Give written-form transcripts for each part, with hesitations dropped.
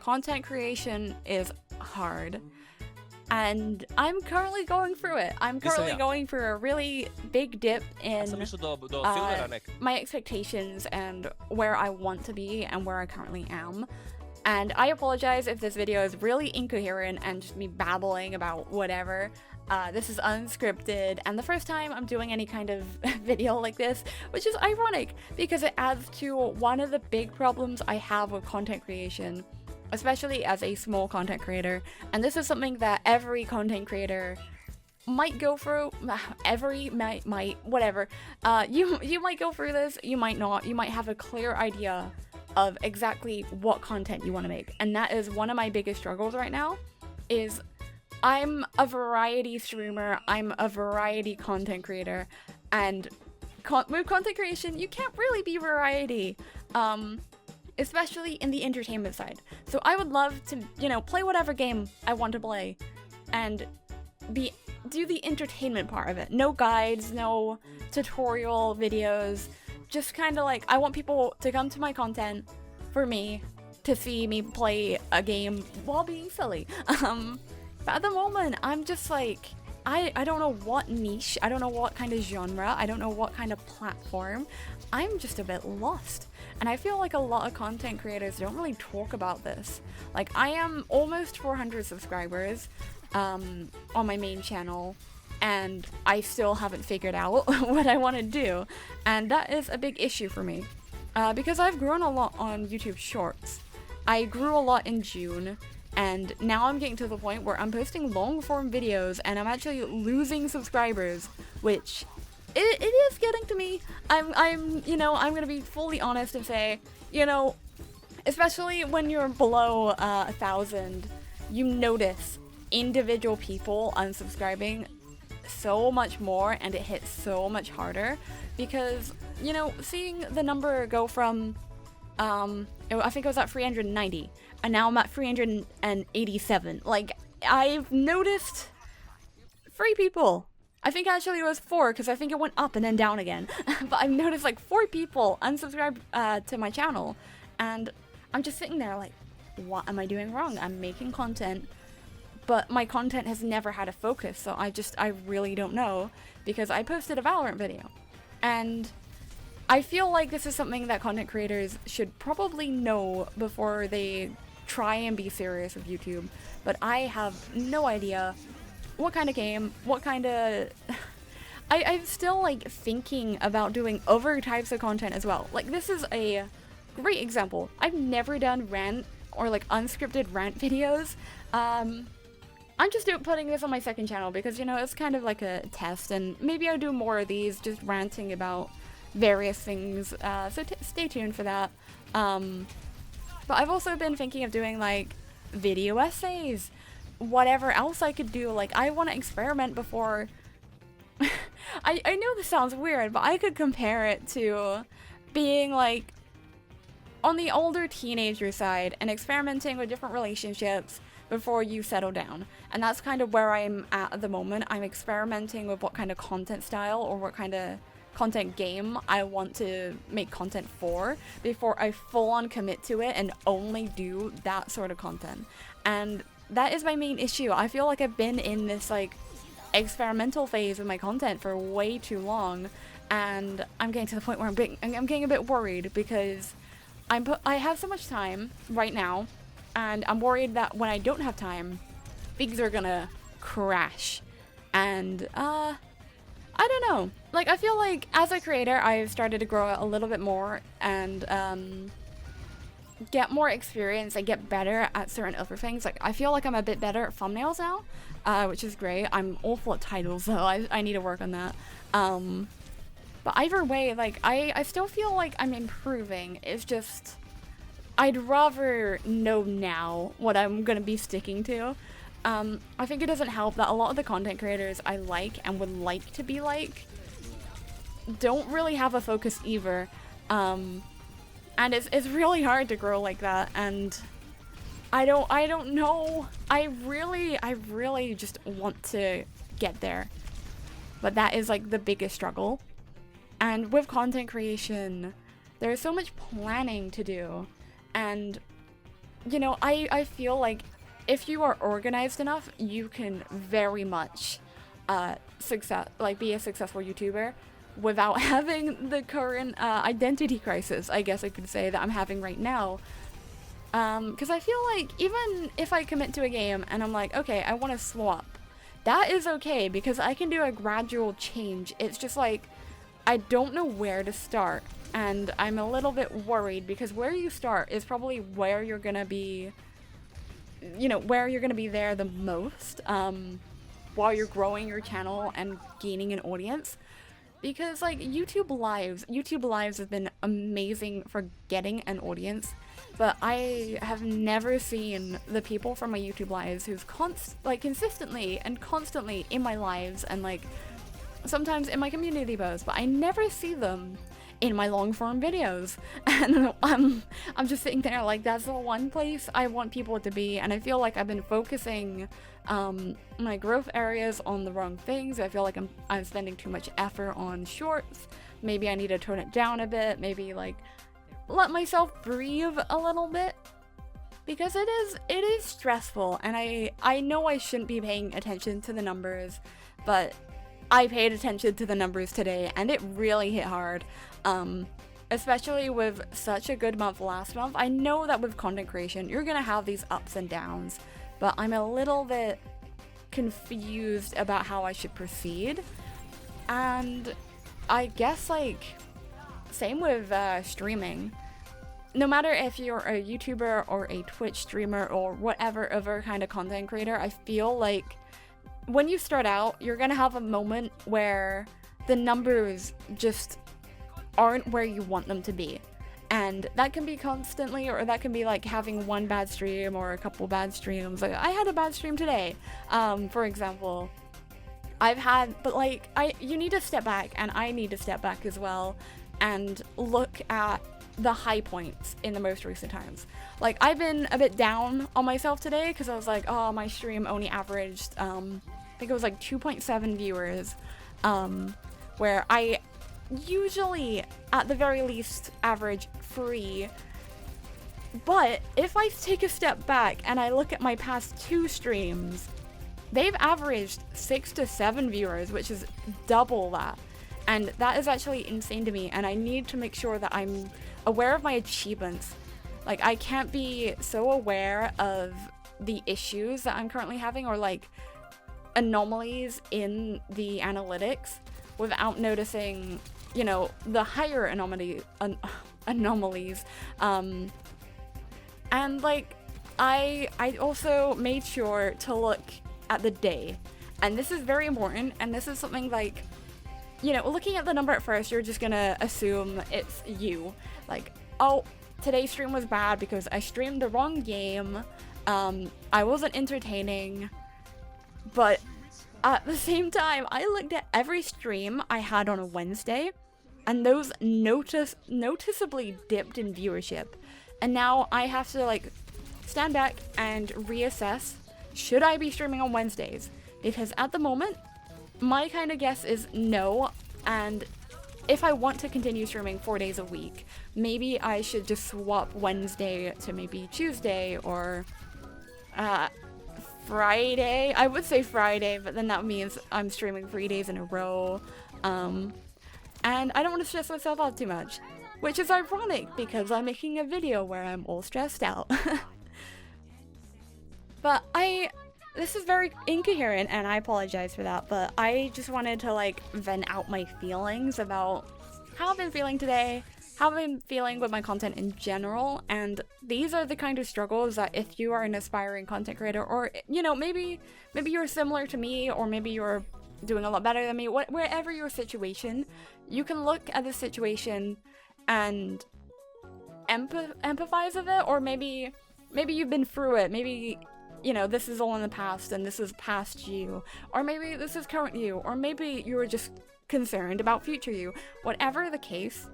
content creation is hard. And I'm currently going through it. I'm currently going through a really big dip in my expectations and where I want to be and where I currently am. And I apologize if this video is really incoherent and just me babbling about whatever. This is unscripted, and the first time I'm doing any kind of video like this, which is ironic because it adds to one of the big problems I have with content creation, especially as a small content creator. And this is something that every content creator might go through. Whatever. You might go through this, you might not. You might have a clear idea of exactly what content you want to make, and that is one of my biggest struggles right now. Is I'm a variety streamer, I'm a variety content creator, and with content creation, you can't really be variety, especially in the entertainment side. So I would love to, play whatever game I want to play, and do the entertainment part of it. No guides, no tutorial videos, just kind of like, I want people to come to my content for me, to see me play a game while being silly. But at the moment, I'm just like, I don't know what niche, I don't know what kind of genre, I don't know what kind of platform. I'm just a bit lost. And I feel like a lot of content creators don't really talk about this. Like, I am almost 400 subscribers on my main channel, and I still haven't figured out what I want to do. And that is a big issue for me. Because I've grown a lot on YouTube Shorts. I grew a lot in June, and now I'm getting to the point where I'm posting long form videos and I'm actually losing subscribers, which it is getting to me. I'm gonna be fully honest and say, especially when you're below 1,000, you notice individual people unsubscribing so much more, and it hits so much harder because, seeing the number go from I think I was at 390, and now I'm at 387. Like, I've noticed 3 people. I think actually it was 4, because I think it went up and then down again. But I've noticed like 4 people unsubscribe to my channel, and I'm just sitting there like, what am I doing wrong? I'm making content, but my content has never had a focus, so I really don't know, because I posted a Valorant video. And I feel like this is something that content creators should probably know before they try and be serious with YouTube, but I have no idea what kind of game, what kind of... I'm still like thinking about doing other types of content as well. Like, this is a great example. I've never done rant or like unscripted rant videos. I'm just putting this on my second channel because, it's kind of like a test, and maybe I'll do more of these, just ranting about various things, so stay tuned for that. But I've also been thinking of doing like video essays, whatever else I could do. Like, I want to experiment before I know this sounds weird, but I could compare it to being like on the older teenager side and experimenting with different relationships before you settle down. And that's kind of where I'm at the moment. I'm experimenting with what kind of content style or what kind of content game I want to make content for before I full on commit to it and only do that sort of content. And that is my main issue. I feel like I've been in this like experimental phase with my content for way too long, and I'm getting to the point where I'm getting a bit worried because I have so much time right now, and I'm worried that when I don't have time, things are gonna crash. And I don't know. Like, I feel like as a creator, I've started to grow a little bit more and get more experience and get better at certain other things. Like, I feel like I'm a bit better at thumbnails now, which is great. I'm awful at titles, though. I need to work on that. But either way, like, I still feel like I'm improving. It's just, I'd rather know now what I'm gonna be sticking to. I think it doesn't help that a lot of the content creators I like and would like to be like don't really have a focus either. And it's really hard to grow like that, and I don't know. I really just want to get there. But that is like the biggest struggle. And with content creation, there's so much planning to do. And you know, I feel like if you are organized enough, you can very much be a successful YouTuber without having the current identity crisis, I guess I could say, that I'm having right now. Because I feel like even if I commit to a game and I'm like, okay, I want to swap, that is okay because I can do a gradual change. It's just like, I don't know where to start, and I'm a little bit worried because where you start is probably where you're gonna be, where you're gonna be there the most, while you're growing your channel and gaining an audience. Because like YouTube Lives have been amazing for getting an audience, but I have never seen the people from my YouTube Lives who's consistently and constantly in my lives and like sometimes in my community posts, but I never see them in my long form videos. And I'm just sitting there like, that's the one place I want people to be, and I feel like I've been focusing my growth areas on the wrong things. I feel like I'm spending too much effort on shorts. Maybe I need to tone it down a bit, maybe like let myself breathe a little bit, because it is stressful, and I know I shouldn't be paying attention to the numbers, but I paid attention to the numbers today and it really hit hard, especially with such a good month last month. I know that with content creation you're gonna have these ups and downs, but I'm a little bit confused about how I should proceed. And I guess like same with streaming. No matter if you're a YouTuber or a Twitch streamer or whatever other kind of content creator, I feel like when you start out, you're gonna have a moment where the numbers just aren't where you want them to be. And that can be constantly, or that can be like having one bad stream or a couple bad streams. Like I had a bad stream today, for example. You need to step back, and I need to step back as well and look at the high points in the most recent times. Like I've been a bit down on myself today because I was like, oh, my stream only averaged I think it was like 2.7 viewers, where I usually at the very least average 3. But if I take a step back and I look at my past 2 streams, they've averaged 6 to 7 viewers, which is double that. And that is actually insane to me, and I need to make sure that I'm aware of my achievements. Like I can't be so aware of the issues that I'm currently having, or like anomalies in the analytics, without noticing, the higher anomalies. And like I also made sure to look at the day, and this is very important, and this is something like, looking at the number at first, you're just gonna assume it's you. Like, oh, today's stream was bad because I streamed the wrong game, I wasn't entertaining. But at the same time, I looked at every stream I had on a Wednesday, and those noticeably dipped in viewership. And now I have to like stand back and reassess, should I be streaming on Wednesdays? Because at the moment, my kind of guess is no, and if I want to continue streaming 4 days a week, maybe I should just swap Wednesday to maybe Tuesday or Friday. I would say Friday, but then that means I'm streaming 3 days in a row. And I don't want to stress myself out too much, which is ironic because I'm making a video where I'm all stressed out. But this is very incoherent, and I apologize for that, but I just wanted to like vent out my feelings about how I've been feeling today, how I've been feeling with my content in general. And these are the kind of struggles that if you are an aspiring content creator, or maybe you're similar to me, or maybe you're doing a lot better than me, wherever your situation, you can look at the situation and empathize with it, or maybe you've been through it, maybe this is all in the past and this is past you, or maybe this is current you, or maybe you were just concerned about future you. Whatever the case,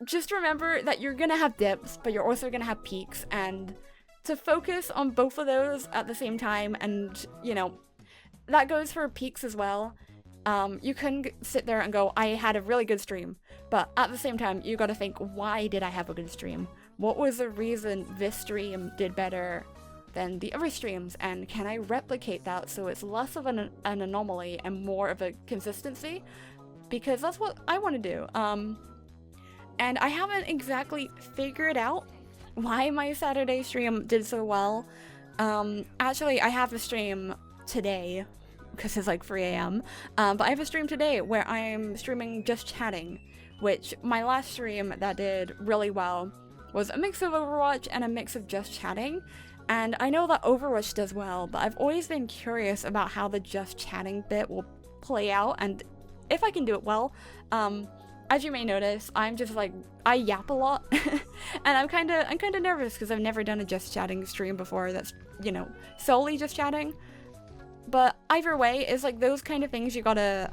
just remember that you're gonna have dips, but you're also gonna have peaks, and to focus on both of those at the same time. And that goes for peaks as well. You can sit there and go, I had a really good stream, but at the same time you gotta think, why did I have a good stream? what was the reason this stream did better than the other streams, and can I replicate that so it's less of an anomaly and more of a consistency? Because that's what I want to do. And I haven't exactly figured out why my Saturday stream did so well. Actually, I have a stream today, because it's like 3 a.m. But I have a stream today where I'm streaming just chatting, which my last stream that did really well was a mix of Overwatch and a mix of just chatting. And I know that Overwatch does well, but I've always been curious about how the just chatting bit will play out and if I can do it well. As you may notice, I'm just like, I yap a lot and I'm kind of nervous because I've never done a just chatting stream before that's, you know, solely just chatting. But either way, it's like those kind of things you gotta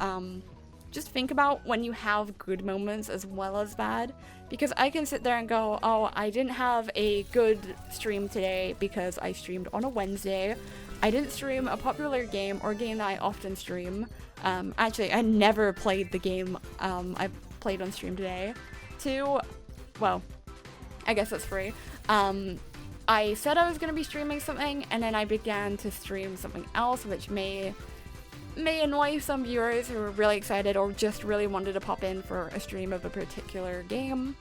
just think about when you have good moments as well as bad. Because I can sit there and go, oh, I didn't have a good stream today because I streamed on a Wednesday. I didn't stream a popular game or a game that I often stream. Actually, I never played the game I played on stream today. Well, I guess that's free. I said I was going to be streaming something, and then I began to stream something else, which may annoy some viewers who are really excited or just really wanted to pop in for a stream of a particular game.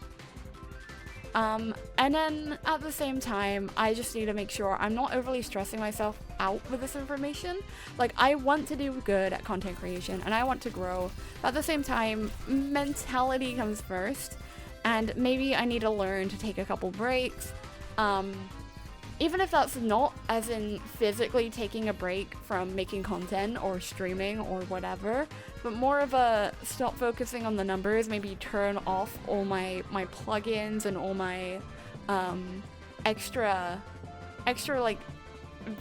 And then at the same time, I just need to make sure I'm not overly stressing myself out with this information. Like, I want to do good at content creation and I want to grow, but at the same time, mentality comes first, and maybe I need to learn to take a couple breaks. Even if that's not as in physically taking a break from making content or streaming or whatever, but more of a stop focusing on the numbers, maybe turn off all my plugins and all my extra like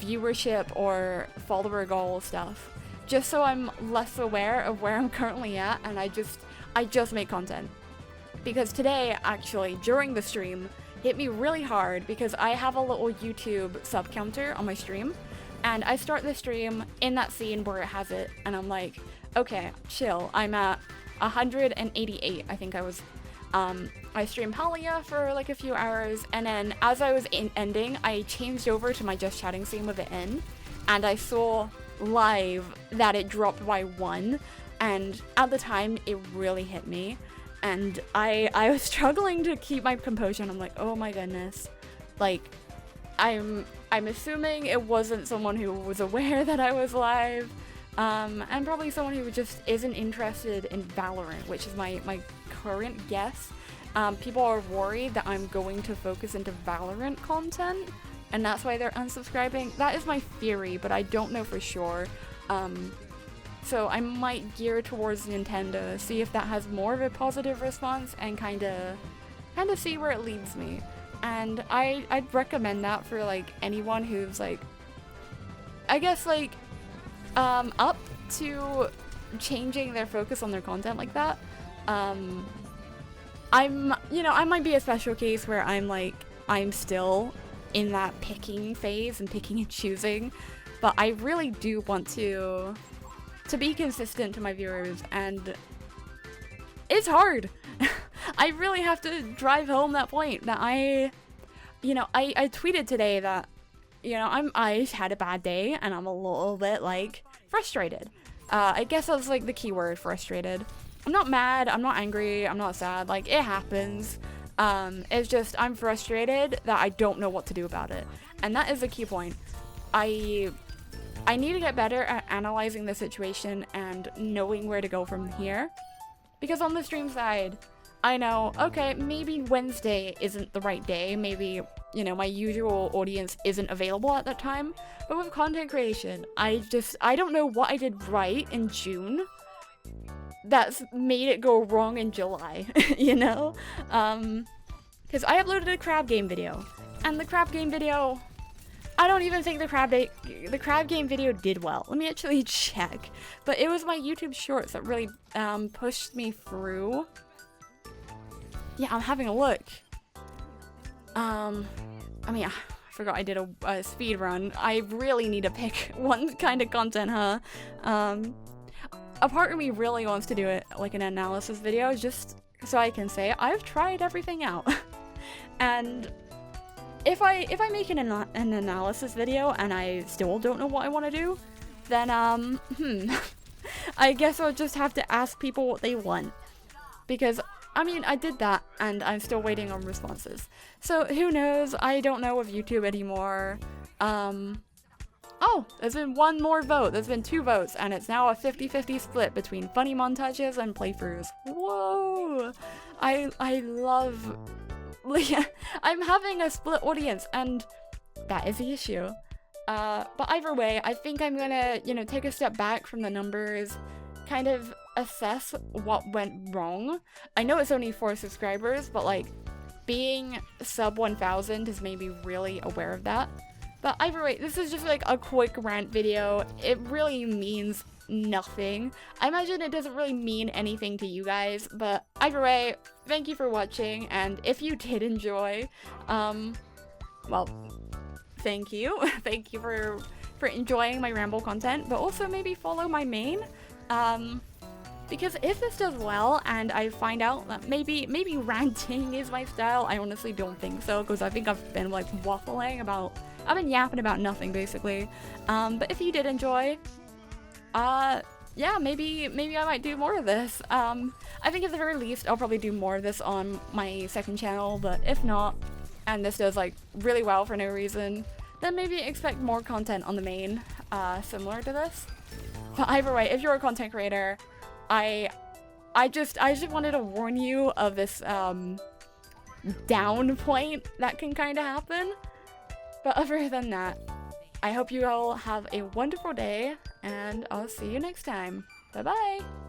viewership or follower goal stuff, just so I'm less aware of where I'm currently at and I just make content. Because today, actually, during the stream, hit me really hard because I have a little YouTube sub counter on my stream, and I start the stream in that scene where it has it, and I'm like, okay, chill, I'm at 188, I think I was. I streamed Halia for like a few hours, and then as I was ending, I changed over to my just chatting scene with it in, and I saw live that it dropped by 1, and at the time, it really hit me. And I was struggling to keep my composure, and I'm like, oh my goodness. Like, I'm assuming it wasn't someone who was aware that I was live, and probably someone who just isn't interested in Valorant, which is my current guess. People are worried that I'm going to focus into Valorant content, and that's why they're unsubscribing. That is my theory, but I don't know for sure. So I might gear towards Nintendo, see if that has more of a positive response, and kind of see where it leads me. And I'd recommend that for like anyone who's like, I guess like up to changing their focus on their content like that. I might be a special case where I'm still in that picking phase and picking and choosing, but I really do want to be consistent to my viewers, and it's hard. I really have to drive home that point that I tweeted today that, I had a bad day and I'm a little bit like frustrated. I guess that's like the key word, frustrated. I'm not mad, I'm not angry, I'm not sad, like it happens. It's just I'm frustrated that I don't know what to do about it. And that is the key point. I need to get better at analyzing the situation and knowing where to go from here. Because on the stream side, I know, okay, maybe Wednesday isn't the right day. Maybe, my usual audience isn't available at that time. But with content creation, I don't know what I did right in June that's made it go wrong in July, Because I uploaded a crab game video. And the crab game video, I don't even think the crab game video did well. Let me actually check. But it was my YouTube shorts that really pushed me through. Yeah, I'm having a look. I forgot I did a speed run. I really need to pick one kind of content, huh? A part of me really wants to do it like an analysis video, just so I can say I've tried everything out. And if I make an analysis video and I still don't know what I want to do, then I guess I'll just have to ask people what they want. Because I mean, I did that and I'm still waiting on responses. So who knows? I don't know of YouTube anymore. Oh, there's been one more vote. There's been 2 votes, and it's now a 50-50 split between funny montages and playthroughs. Whoa! I love... I'm having a split audience, and that is the issue. But either way, I think I'm gonna, you know, take a step back from the numbers, kind of assess what went wrong. I know it's only 4 subscribers, but like, being sub 1,000 has made me really aware of that. But either way, this is just like a quick rant video. It really means nothing. I imagine it doesn't really mean anything to you guys, but either way, thank you for watching, and if you did enjoy, well, thank you. Thank you for enjoying my ramble content, but also maybe follow my main, because if this does well and I find out that maybe ranting is my style, I honestly don't think so, because I think I've been like waffling about, I've been yapping about nothing basically. But if you did enjoy, yeah, maybe I might do more of this. I think at the very least I'll probably do more of this on my second channel, but if not, and this does like really well for no reason, then maybe expect more content on the main, similar to this. But either way, if you're a content creator, I just wanted to warn you of this down point that can kind of happen. But other than that, I hope you all have a wonderful day, and I'll see you next time. Bye bye!